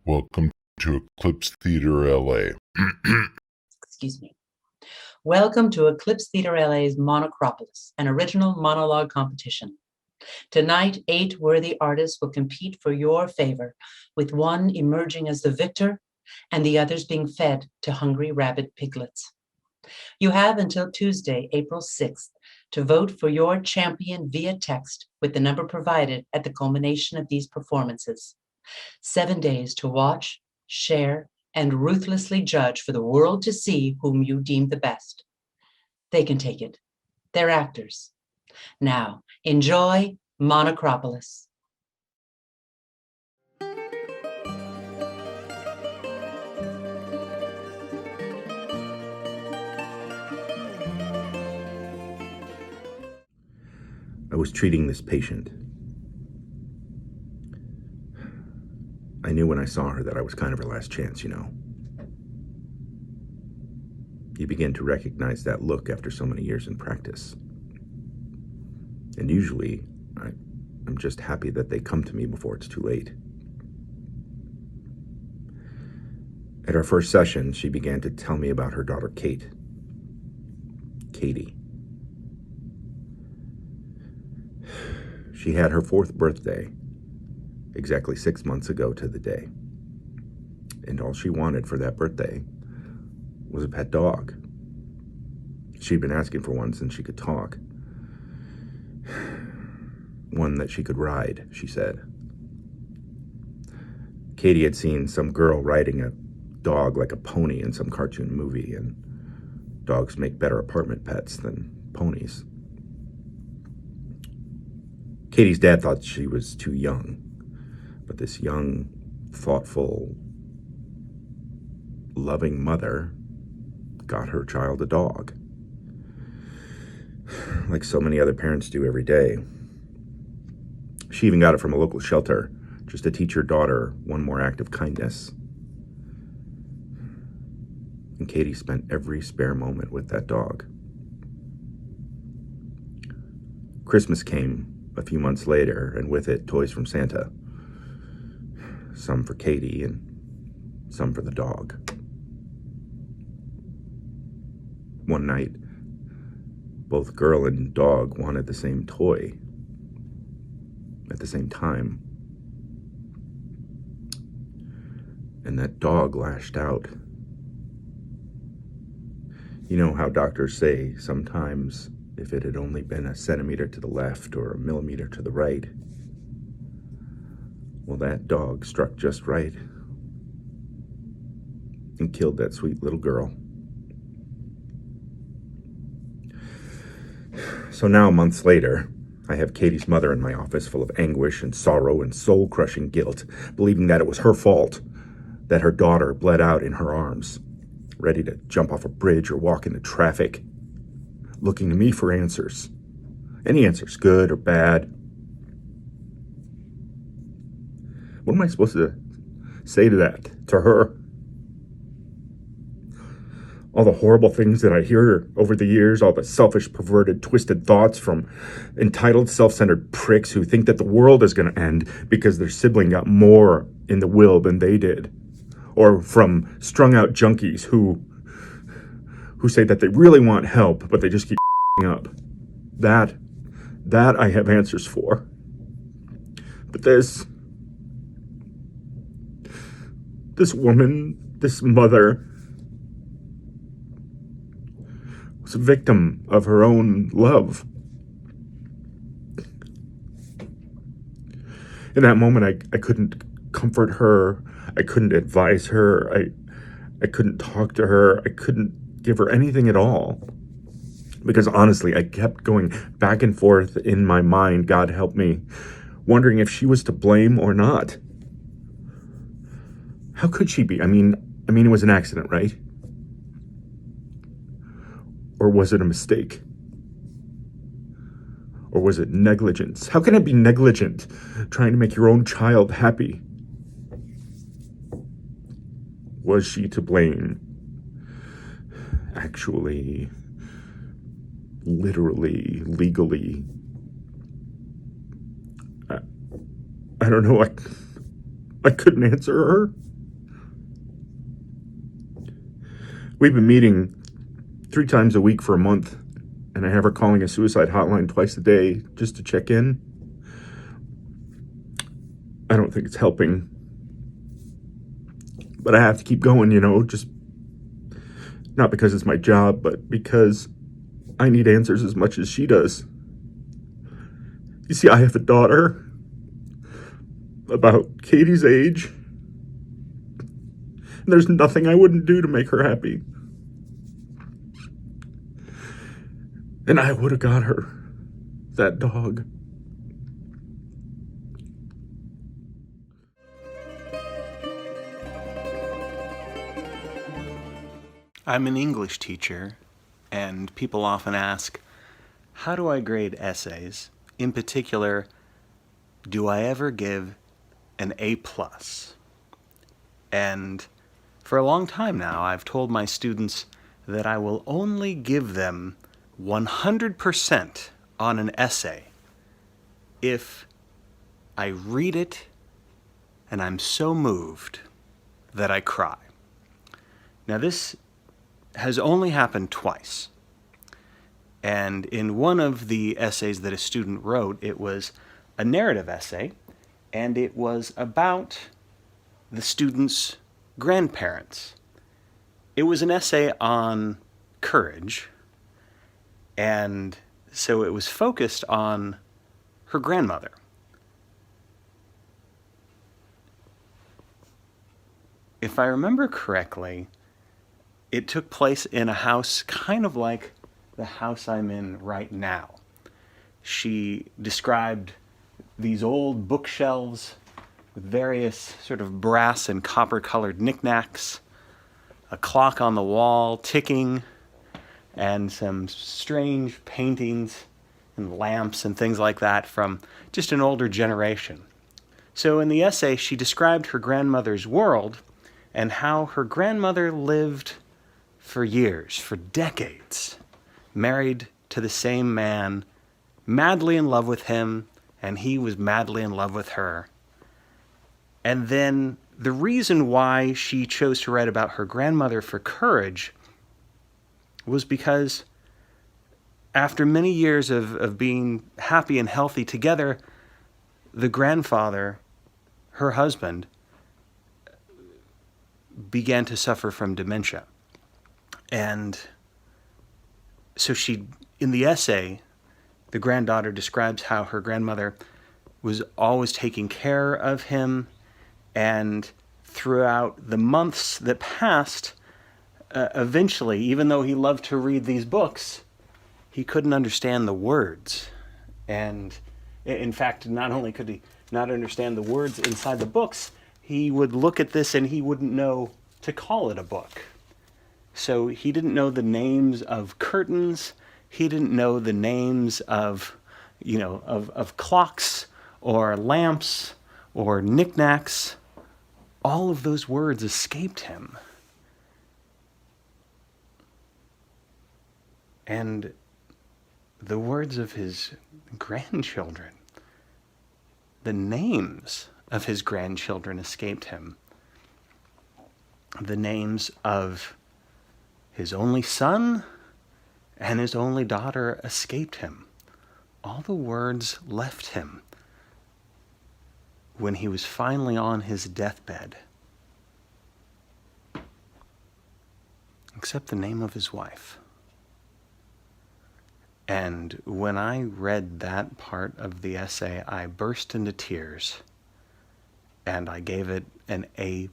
Welcome to Eclipse Theatre LA. Excuse me. Welcome to Eclipse Theatre LA's Monocropolis, an original monologue competition. Tonight, 8 worthy artists will compete for your favor, with one emerging as the victor and the others being fed to hungry rabid piglets. You have until Tuesday, April 6th, to vote for your champion via text with the number provided at the culmination of these performances. 7 days to watch, share, and ruthlessly judge for the world to see whom you deem the best. They can take it. They're actors. Now, enjoy Monocropolis. I was treating this patient. I knew when I saw her that I was kind of her last chance, you know. You begin to recognize that look after so many years in practice. And usually, I'm just happy that they come to me before it's too late. At our first session, she began to tell me about her daughter, Katie. She had her 4th birthday, exactly 6 months ago to the day. And all she wanted for that birthday was a pet dog. She'd been asking for one since she could talk. One that she could ride, she said. Katie had seen some girl riding a dog like a pony in some cartoon movie, and dogs make better apartment pets than ponies. Katie's dad thought she was too young, but this young, thoughtful, loving mother got her child a dog, like so many other parents do every day. She even got it from a local shelter, just to teach her daughter one more act of kindness. And Katie spent every spare moment with that dog. Christmas came a few months later, and with it, toys from Santa. Some for Katie and some for the dog. One night, both girl and dog wanted the same toy at the same time. And that dog lashed out. You know how doctors say sometimes if it had only been a centimeter to the left or a millimeter to the right. Well, that dog struck just right and killed that sweet little girl. So now, months later, I have Katie's mother in my office full of anguish and sorrow and soul-crushing guilt, believing that it was her fault that her daughter bled out in her arms, ready to jump off a bridge or walk into traffic, looking to me for answers. Any answers, good or bad. What am I supposed to say to that, to her? All the horrible things that I hear over the years, all the selfish, perverted, twisted thoughts from entitled, self-centered pricks who think that the world is going to end because their sibling got more in the will than they did. Or from strung-out junkies who say that they really want help, but they just keep up. That I have answers for. But this woman, this mother, was a victim of her own love. In that moment, I couldn't comfort her. I couldn't advise her. I couldn't talk to her. I couldn't give her anything at all. Because honestly, I kept going back and forth in my mind, God help me, wondering if she was to blame or not. How could she be? I mean, it was an accident, right? Or was it a mistake? Or was it negligence? How can it be negligent trying to make your own child happy? Was she to blame? Actually, literally, legally. I don't know. I couldn't answer her. We've been meeting 3 times a week for a month, and I have her calling a suicide hotline twice a day just to check in. I don't think it's helping. But I have to keep going, just not because it's my job, but because I need answers as much as she does. You see, I have a daughter about Katie's age, and there's nothing I wouldn't do to make her happy. And I would have got her that dog. I'm an English teacher, and people often ask, how do I grade essays? In particular, do I ever give an A+? And for a long time now, I've told my students that I will only give them 100% on an essay if I read it and I'm so moved that I cry. Now, this has only happened twice. And in one of the essays that a student wrote, it was a narrative essay, and it was about the student's grandparents. It was an essay on courage, and so it was focused on her grandmother. If I remember correctly, it took place in a house kind of like the house I'm in right now. She described these old bookshelves with various sort of brass and copper-colored knickknacks, a clock on the wall ticking, and some strange paintings and lamps and things like that from just an older generation. So in the essay, she described her grandmother's world and how her grandmother lived for years, for decades, married to the same man, madly in love with him, and he was madly in love with her. And then the reason why she chose to write about her grandmother for courage was because after many years of being happy and healthy together, the grandfather, her husband, began to suffer from dementia. And so in the essay, the granddaughter describes how her grandmother was always taking care of him, and throughout the months that passed, eventually, even though he loved to read these books, he couldn't understand the words. And in fact, not only could he not understand the words inside the books, he would look at this and he wouldn't know to call it a book. So he didn't know the names of curtains. He didn't know the names of clocks or lamps or knickknacks. All of those words escaped him. And the words of his grandchildren, the names of his grandchildren escaped him. The names of his only son and his only daughter escaped him. All the words left him when he was finally on his deathbed, except the name of his wife. And when I read that part of the essay, I burst into tears, and I gave it an A++.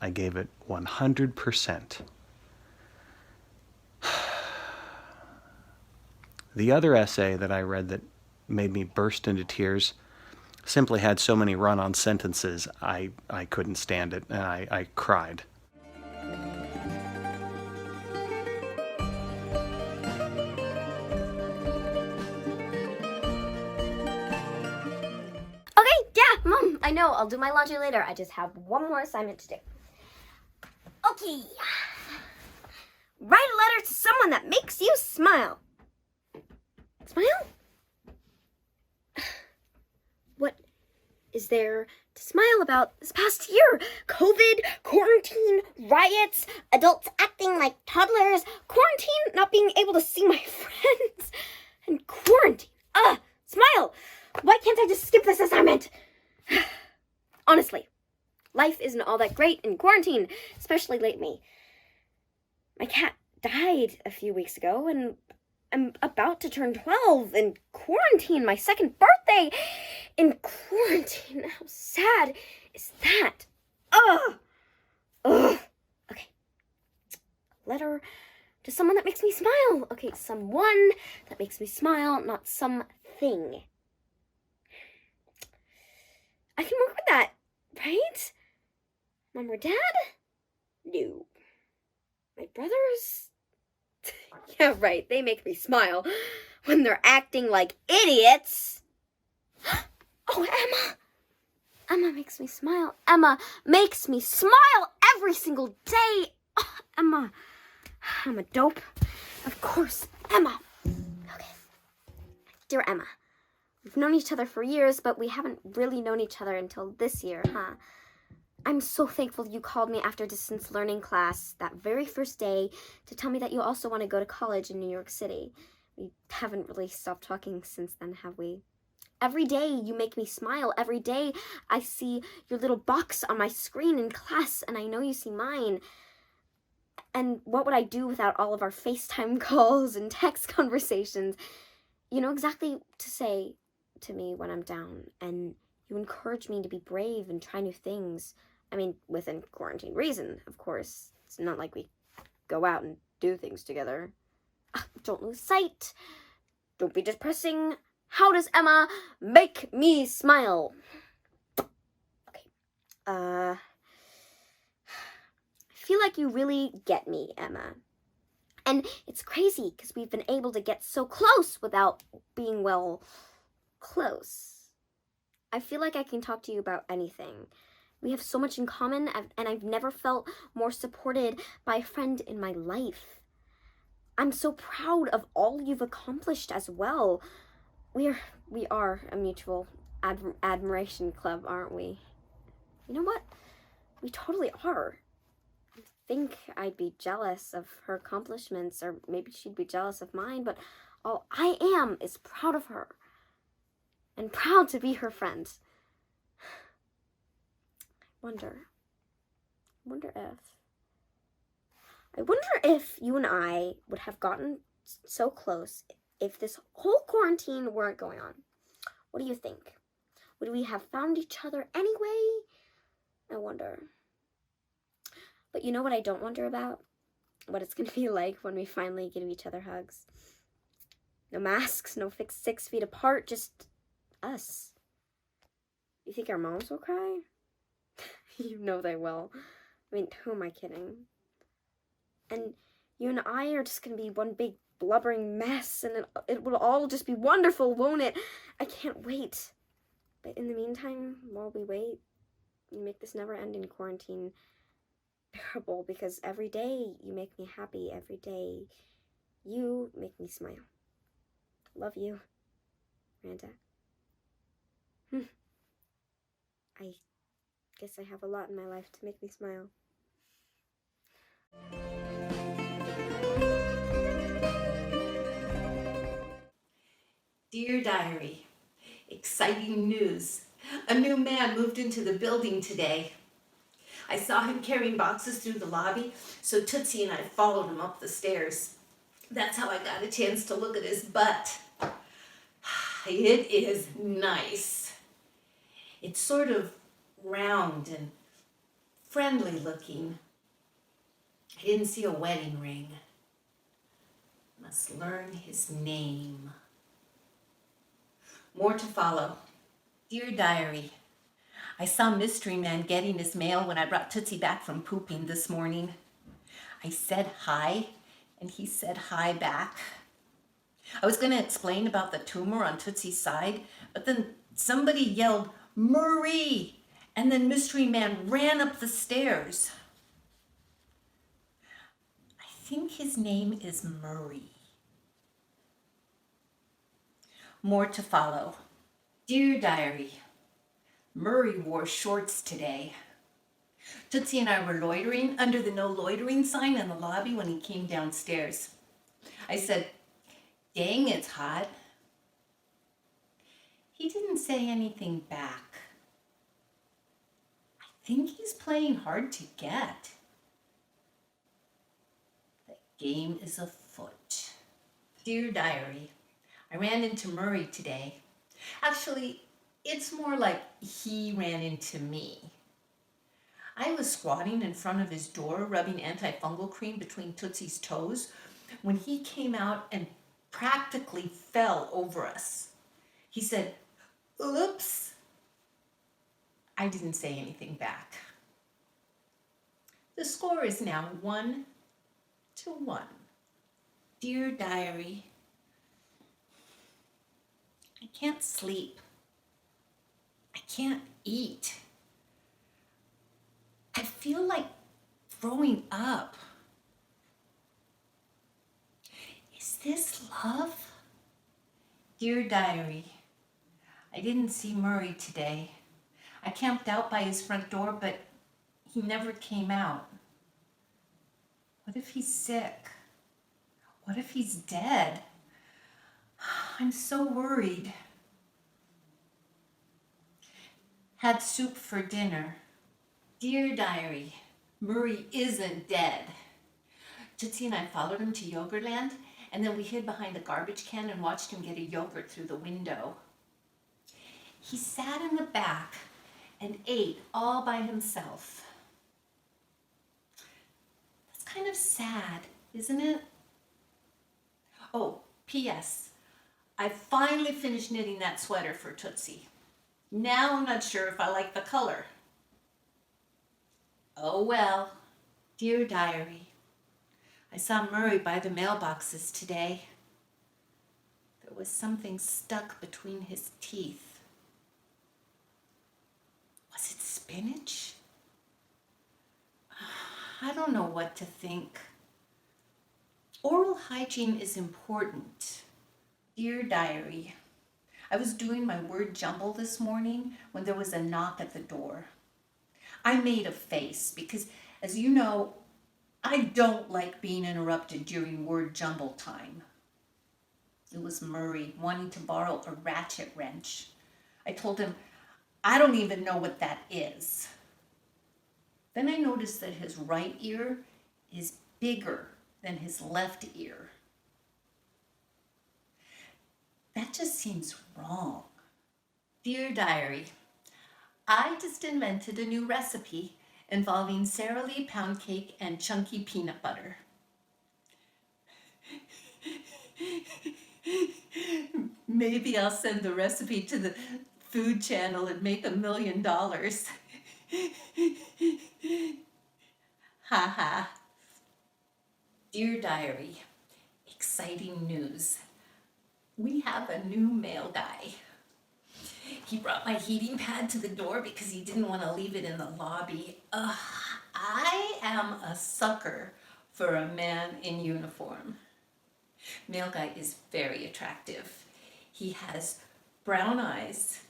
I gave it 100%. The other essay that I read that made me burst into tears simply had so many run-on sentences, I couldn't stand it, and I cried. Okay, yeah, Mom, I know. I'll do my laundry later. I just have one more assignment to do. Okay. Write a letter to someone that makes you smile. Smile? is there to smile about this past year? COVID, quarantine, riots, adults acting like toddlers, quarantine, not being able to see my friends, and quarantine. Smile! Why can't I just skip this assignment? Honestly, life isn't all that great in quarantine, especially lately. My cat died a few weeks ago, and I'm about to turn 12 in quarantine, my second birthday in quarantine. How sad is that? Ugh. Okay. Letter to someone that makes me smile. Okay, someone that makes me smile, not something. I can work with that, right? Mom or Dad? No. My brothers? Yeah, right, they make me smile when they're acting like idiots. Oh, Emma! Emma makes me smile. Emma makes me smile every single day. Oh, Emma. I'm a dope. Of course, Emma. Okay. Dear Emma, we've known each other for years, but we haven't really known each other until this year, huh? I'm so thankful you called me after distance learning class that very first day to tell me that you also want to go to college in New York City. We haven't really stopped talking since then, have we? Every day you make me smile. Every day I see your little box on my screen in class, and I know you see mine. And what would I do without all of our FaceTime calls and text conversations? You know exactly to say to me when I'm down, and you encourage me to be brave and try new things. I mean, within quarantine reason, of course. It's not like we go out and do things together. Don't lose sight. Don't be depressing. How does Emma make me smile? Okay. I feel like you really get me, Emma. And it's crazy because we've been able to get so close without being, well, close. I feel like I can talk to you about anything. We have so much in common, and I've never felt more supported by a friend in my life. I'm so proud of all you've accomplished as well. We are a mutual admiration club, aren't we? You know what? We totally are. I think I'd be jealous of her accomplishments, or maybe she'd be jealous of mine, but all I am is proud of her. And proud to be her friend. I wonder if you and I would have gotten so close if this whole quarantine weren't going on. What do you think? Would we have found each other anyway? I wonder. But you know what I don't wonder about? What it's going to be like when we finally give each other hugs. No masks, no fixed 6 feet apart, just us. You think our moms will cry? You know they will. I mean, who am I kidding? And you and I are just going to be one big blubbering mess, and it will all just be wonderful, won't it? I can't wait. But in the meantime, while we wait, you make this never-ending quarantine bearable, because every day you make me happy. Every day you make me smile. Love you, Miranda. I guess I have a lot in my life to make me smile. Dear Diary, exciting news. A new man moved into the building today. I saw him carrying boxes through the lobby, so Tootsie and I followed him up the stairs. That's how I got a chance to look at his butt. It is nice. It's sort of round and friendly looking. I didn't see a wedding ring. Must learn his name. More to follow. Dear Diary, I saw Mystery Man getting his mail when I brought Tootsie back from pooping this morning. I said hi, and he said hi back. I was going to explain about the tumor on Tootsie's side, but then somebody yelled, "Marie!" And then Mystery Man ran up the stairs. I think his name is Murray. More to follow. Dear Diary, Murray wore shorts today. Tootsie and I were loitering under the no loitering sign in the lobby when he came downstairs. I said, "Dang, it's hot." He didn't say anything back. I think he's playing hard to get. The game is afoot. Dear Diary, I ran into Murray today. Actually, it's more like he ran into me. I was squatting in front of his door, rubbing antifungal cream between Tootsie's toes, when he came out and practically fell over us. He said, "Oops." I didn't say anything back. The score is now 1-1. Dear Diary, I can't sleep. I can't eat. I feel like throwing up. Is this love? Dear Diary, I didn't see Murray today. I camped out by his front door, but he never came out. What if he's sick? What if he's dead? I'm so worried. Had soup for dinner. Dear Diary, Murray isn't dead. Tootsie and I followed him to Yogurtland, and then we hid behind a garbage can and watched him get a yogurt through the window. He sat in the back and ate all by himself. That's kind of sad, isn't it? Oh, P.S. I finally finished knitting that sweater for Tootsie. Now I'm not sure if I like the color. Oh well. Dear Diary, I saw Murray by the mailboxes today. There was something stuck between his teeth. Was it spinach? I don't know what to think. Oral hygiene is important. Dear Diary, I was doing my word jumble this morning when there was a knock at the door. I made a face because, as you know, I don't like being interrupted during word jumble time. It was Murray wanting to borrow a ratchet wrench. I told him, I don't even know what that is. Then I noticed that his right ear is bigger than his left ear. That just seems wrong. Dear Diary, I just invented a new recipe involving Sara Lee pound cake and chunky peanut butter. Maybe I'll send the recipe to the Food Channel and make $1 million. Ha ha. Dear Diary, exciting news. We have a new mail guy. He brought my heating pad to the door because he didn't want to leave it in the lobby. I am a sucker for a man in uniform. Mail guy is very attractive. He has brown eyes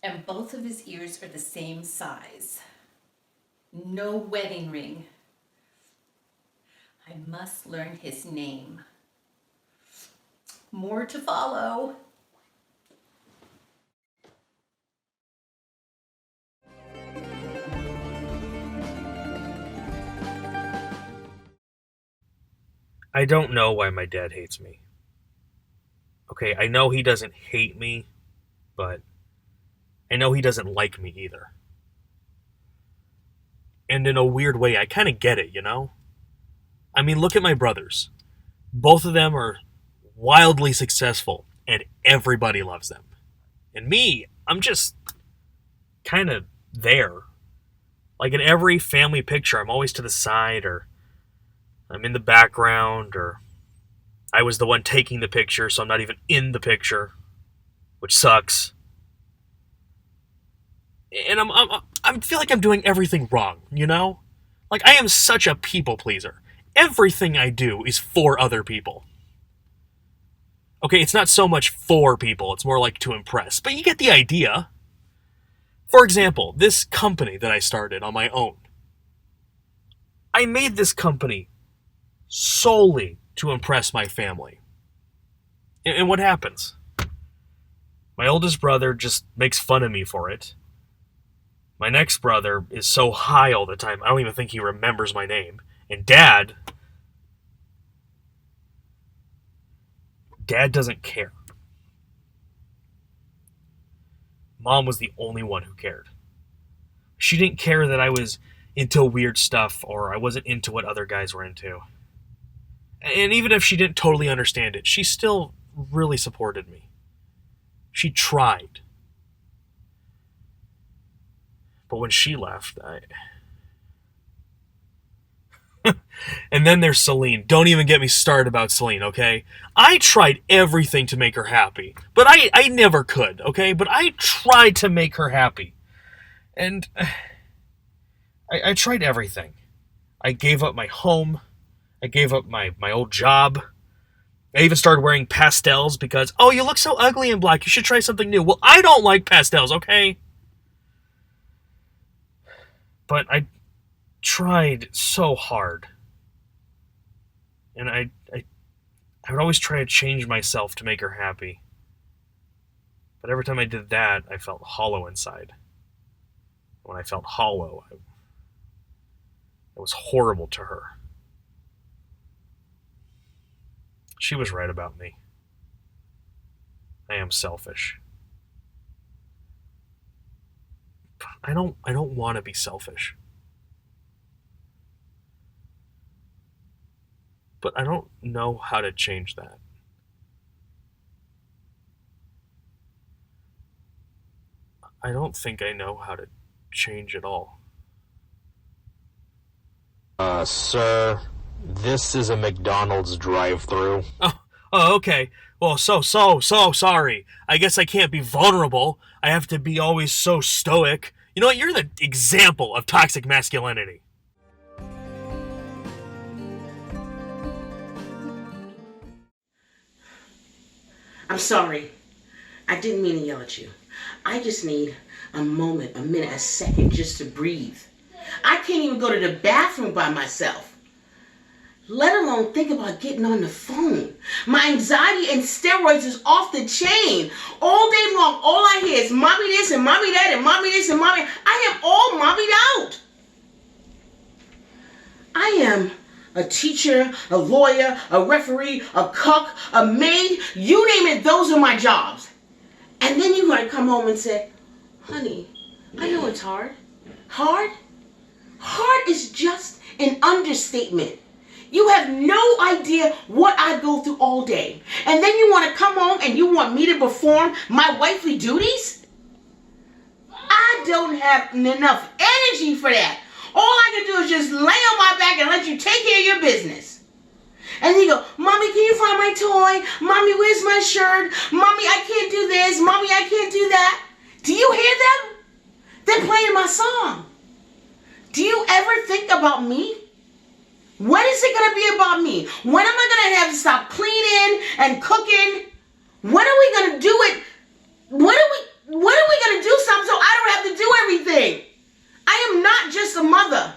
and both of his ears are the same size. No wedding ring. I must learn his name. More to follow. I don't know why my dad hates me. Okay, I know he doesn't hate me, but I know he doesn't like me either. And in a weird way, I kind of get it, you know? I mean, look at my brothers. Both of them are wildly successful, and everybody loves them. And me, I'm just kind of there. Like in every family picture, I'm always to the side, or I'm in the background, or I was the one taking the picture, so I'm not even in the picture, which sucks. And I feel like I'm doing everything wrong, you know? Like, I am such a people pleaser. Everything I do is for other people. Okay, it's not so much for people, it's more like to impress. But you get the idea. For example, this company that I started on my own. I made this company solely to impress my family. And what happens? My oldest brother just makes fun of me for it. My next brother is so high all the time, I don't even think he remembers my name. And Dad doesn't care. Mom was the only one who cared. She didn't care that I was into weird stuff or I wasn't into what other guys were into. And even if she didn't totally understand it, she still really supported me. She tried. But when she left, And then there's Celine. Don't even get me started about Celine, okay? I tried everything to make her happy. But I never could, okay? But I tried to make her happy. And I tried everything. I gave up my home. I gave up my old job. I even started wearing pastels because, oh, you look so ugly in black. You should try something new. Well, I don't like pastels, okay? But I tried so hard. And I would always try to change myself to make her happy. But every time I did that, I felt hollow inside. When I felt hollow, it was horrible to her. She was right about me. I am selfish. I don't want to be selfish. But I don't know how to change that. I don't think I know how to change at all. Sir, this is a McDonald's drive-thru. Oh, okay. Well, so sorry. I guess I can't be vulnerable. I have to be always so stoic. You know what? You're the example of toxic masculinity. I'm sorry. I didn't mean to yell at you. I just need a moment, a minute, a second just to breathe. I can't even go to the bathroom by myself, let alone think about getting on the phone. My anxiety and steroids is off the chain. All day long, all I hear is mommy this and mommy that and mommy this and mommy. I am all mommied out. I am a teacher, a lawyer, a referee, a cook, a maid, you name it, those are my jobs. And then you're going to come home and say, honey, I know it's hard. Hard? Hard is just an understatement. You have no idea what I go through all day. And then you want to come home and you want me to perform my wifely duties? I don't have enough energy for that. All I can do is just lay on my back and let you take care of your business. And you go, mommy, can you find my toy? Mommy, where's my shirt? Mommy, I can't do this. Mommy, I can't do that. Do you hear them? They're playing my song. Do you ever think about me? When is it going to be about me? When am I going to have to stop cleaning and cooking? When are we going to do it? When are we going to do something so I don't have to do everything? I am not just a mother.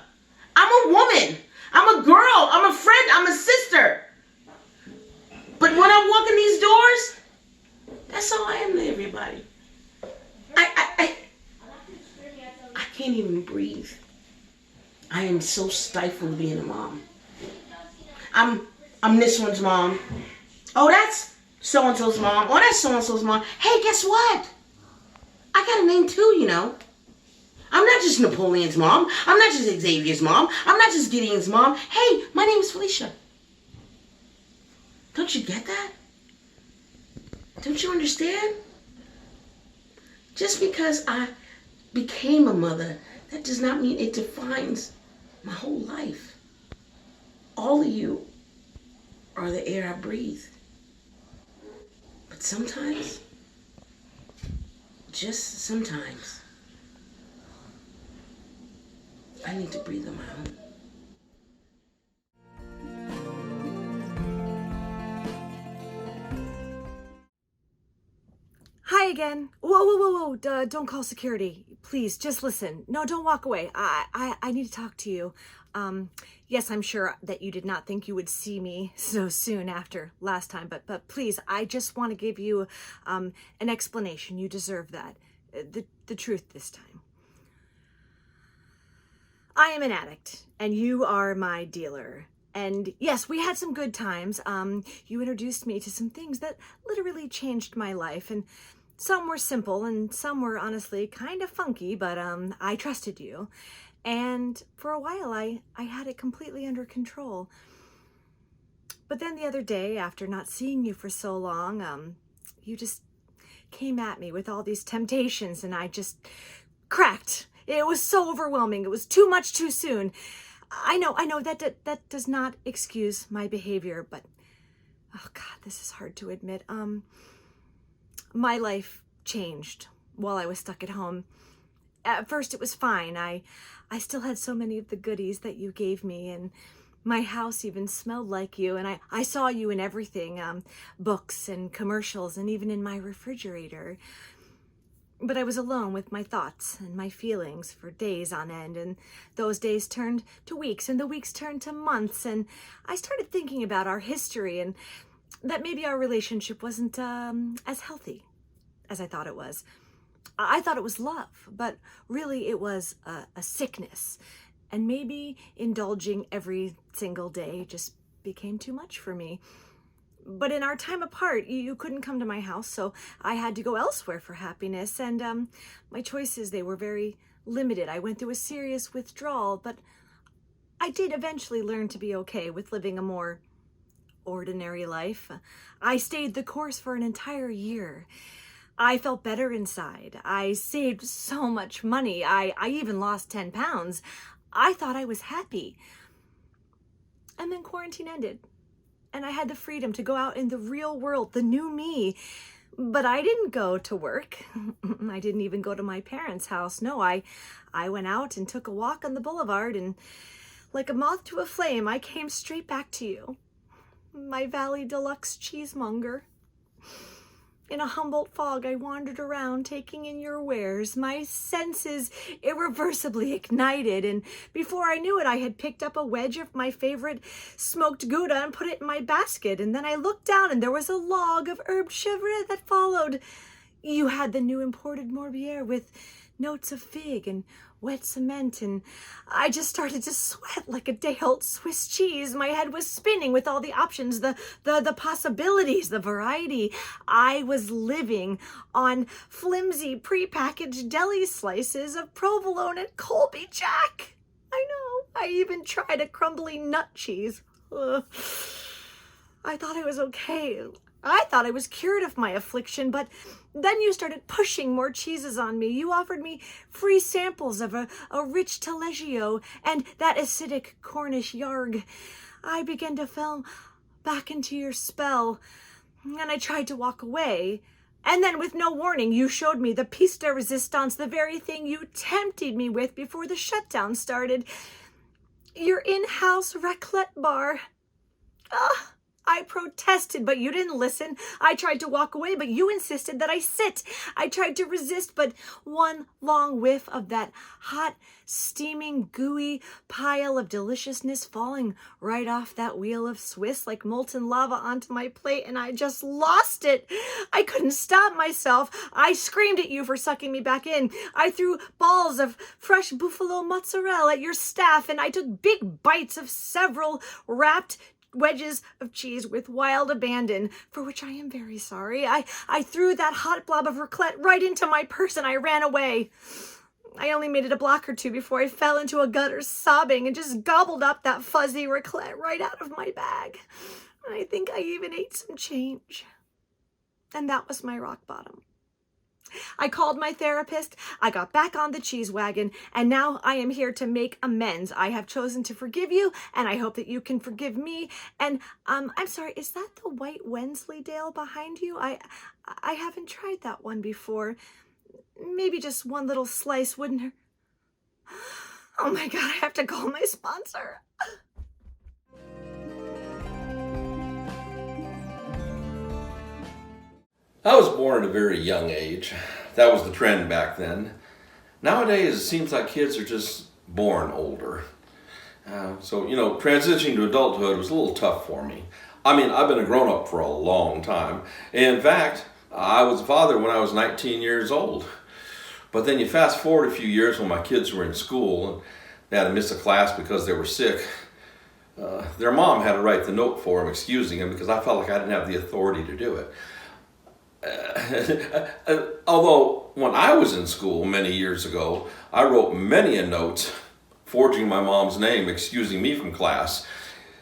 I'm a woman. I'm a girl. I'm a friend. I'm a sister. But when I walk in these doors, that's all I am to everybody. I can't even breathe. I am so stifled being a mom. I'm this one's mom. Oh, that's so-and-so's mom. Oh, that's so-and-so's mom. Hey, guess what? I got a name too, you know. I'm not just Napoleon's mom. I'm not just Xavier's mom. I'm not just Gideon's mom. Hey, my name is Felicia. Don't you get that? Don't you understand? Just because I became a mother, that does not mean it defines my whole life. All of you are the air I breathe. But sometimes, just sometimes, I need to breathe on my own. Hi again. Whoa. Don't call security. please, just listen. No, don't walk away. I need to talk to you. Yes, I'm sure that you did not think you would see me so soon after last time, but please, I just want to give you an explanation. You deserve that. The truth this time. I am an addict, and you are my dealer. And yes, we had some good times. You introduced me to some things that literally changed my life, and some were simple and some were honestly kind of funky, but I trusted you. And for a while, I had it completely under control. But then the other day, after not seeing you for so long, you just came at me with all these temptations, and I just cracked. It was so overwhelming. It was too much too soon. I know that does not excuse my behavior, but oh God, this is hard to admit. My life changed while I was stuck at home. At first it was fine. I still had so many of the goodies that you gave me, and my house even smelled like you, and I saw you in everything, books and commercials and even in my refrigerator. But I was alone with my thoughts and my feelings for days on end, and those days turned to weeks, and the weeks turned to months, and I started thinking about our history and that maybe our relationship wasn't as healthy as I thought it was. I thought it was love, but really it was a sickness, and maybe indulging every single day just became too much for me. But in our time apart, you couldn't come to my house, so I had to go elsewhere for happiness, and my choices, they were very limited. I went through a serious withdrawal, but I did eventually learn to be okay with living a more ordinary life. I stayed the course for an entire year. I felt better inside. I saved so much money. I even lost 10 pounds. I thought I was happy. And then quarantine ended, and I had the freedom to go out in the real world, the new me. But I didn't go to work. I didn't even go to my parents' house. No, I went out and took a walk on the boulevard, and like a moth to a flame, I came straight back to you, my Valley Deluxe cheesemonger. In a Humboldt fog, I wandered around, taking in your wares. My senses irreversibly ignited, and before I knew it, I had picked up a wedge of my favorite smoked Gouda and put it in my basket. And then I looked down, and there was a log of herb chevre that followed. You had the new imported Morbier with notes of fig and wet cement, and I just started to sweat like a day-old Swiss cheese. My head was spinning with all the options, the possibilities, the variety. I was living on flimsy prepackaged deli slices of provolone and Colby Jack. I know. I even tried a crumbly nut cheese. Ugh. I thought I was okay. I thought I was cured of my affliction, but then you started pushing more cheeses on me. You offered me free samples of a rich Taleggio and that acidic Cornish yarg. I began to fall back into your spell, and I tried to walk away. And then with no warning, you showed me the piece de resistance, the very thing you tempted me with before the shutdown started. Your in-house raclette bar. Ah! I protested, but you didn't listen. I tried to walk away, but you insisted that I sit. I tried to resist, but one long whiff of that hot, steaming, gooey pile of deliciousness falling right off that wheel of Swiss like molten lava onto my plate, and I just lost it. I couldn't stop myself. I screamed at you for sucking me back in. I threw balls of fresh buffalo mozzarella at your staff, and I took big bites of several wrapped wedges of cheese with wild abandon, for which I am very sorry. I threw that hot blob of raclette right into my purse, and I ran away. I only made it a block or two before I fell into a gutter sobbing and just gobbled up that fuzzy raclette right out of my bag. I think I even ate some change. And that was my rock bottom. I called my therapist, I got back on the cheese wagon, and now I am here to make amends. I have chosen to forgive you, and I hope that you can forgive me. And I'm sorry, is that the white Wensleydale behind you? I haven't tried that one before. Maybe just one little slice wouldn't hurt. Oh my God, I have to call my sponsor. I was born at a very young age. That was the trend back then. Nowadays, it seems like kids are just born older. So, transitioning to adulthood was a little tough for me. I mean, I've been a grown-up for a long time. In fact, I was a father when I was 19 years old. But then you fast forward a few years when my kids were in school and they had to miss a class because they were sick. Their mom had to write the note for them excusing them because I felt like I didn't have the authority to do it. Although when I was in school many years ago, I wrote many a note forging my mom's name, excusing me from class.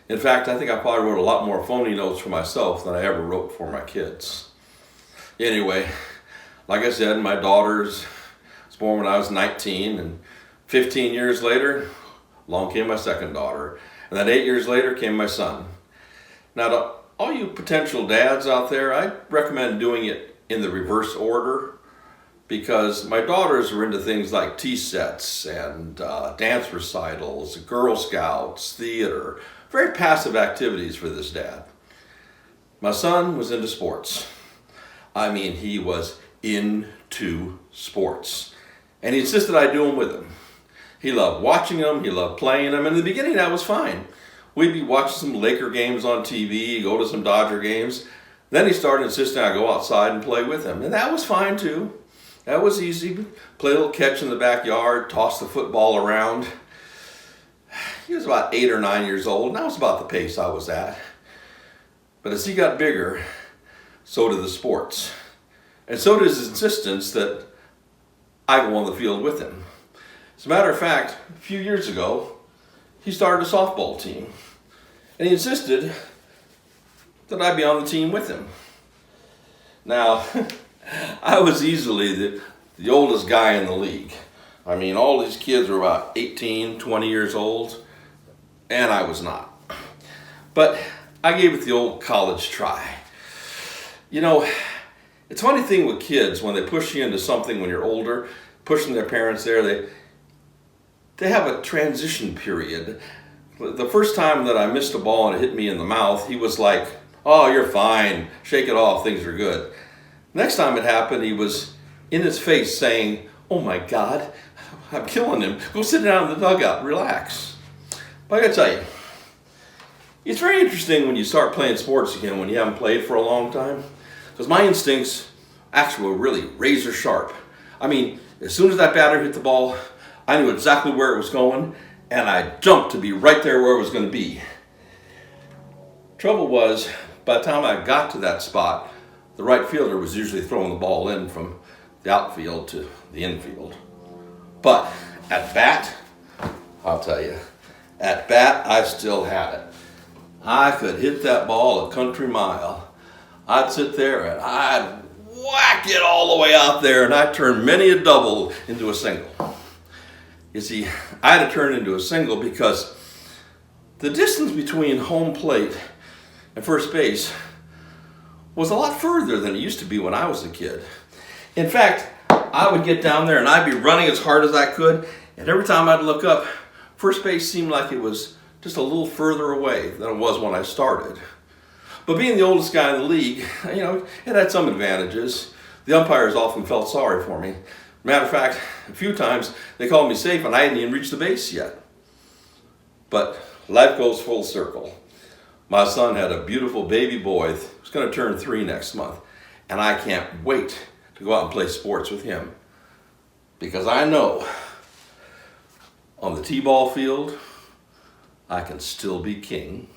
In fact, I think I probably wrote a lot more phony notes for myself than I ever wrote for my kids. Anyway, like I said, my daughter was born when I was 19, and 15 years later, along came my second daughter. And then 8 years later came my son. Now, to all you potential dads out there, I recommend doing it in the reverse order, because my daughters were into things like tea sets and dance recitals, Girl Scouts, theater, very passive activities for this dad. My son was into sports. I mean, he was into sports. And he insisted I do them with him. He loved watching them, he loved playing them. In the beginning, that was fine. We'd be watching some Laker games on TV, go to some Dodger games. Then he started insisting I go outside and play with him. And that was fine too. That was easy. Play a little catch in the backyard, toss the football around. He was about 8 or 9 years old, and that was about the pace I was at. But as he got bigger, so did the sports. And so did his insistence that I go on the field with him. As a matter of fact, a few years ago, he started a softball team. And he insisted that I be on the team with him. Now, I was easily the oldest guy in the league. I mean, all these kids were about 18, 20 years old, and I was not. But I gave it the old college try. It's a funny thing with kids when they push you into something when you're older, pushing their parents there, they have a transition period. The first time that I missed a ball and it hit me in the mouth, he was like, "Oh, you're fine. Shake it off. Things are good." Next time it happened, he was in his face saying, "Oh my God, I'm killing him. Go sit down in the dugout. Relax." But I gotta tell you, it's very interesting when you start playing sports again when you haven't played for a long time. Because my instincts actually were really razor sharp. I mean, as soon as that batter hit the ball, I knew exactly where it was going, and I jumped to be right there where it was going to be. Trouble was, by the time I got to that spot, the right fielder was usually throwing the ball in from the outfield to the infield. But at bat, I'll tell you, at bat, I still had it. I could hit that ball a country mile. I'd sit there and I'd whack it all the way out there, and I'd turn many a double into a single. You see, I had to turn it into a single because the distance between home plate and first base was a lot further than it used to be when I was a kid. In fact, I would get down there and I'd be running as hard as I could, and every time I'd look up, first base seemed like it was just a little further away than it was when I started. But being the oldest guy in the league, it had some advantages. The umpires often felt sorry for me. Matter of fact, a few times they called me safe and I hadn't even reached the base yet. But life goes full circle. My son had a beautiful baby boy who's going to turn 3 next month. And I can't wait to go out and play sports with him. Because I know on the t-ball field, I can still be king.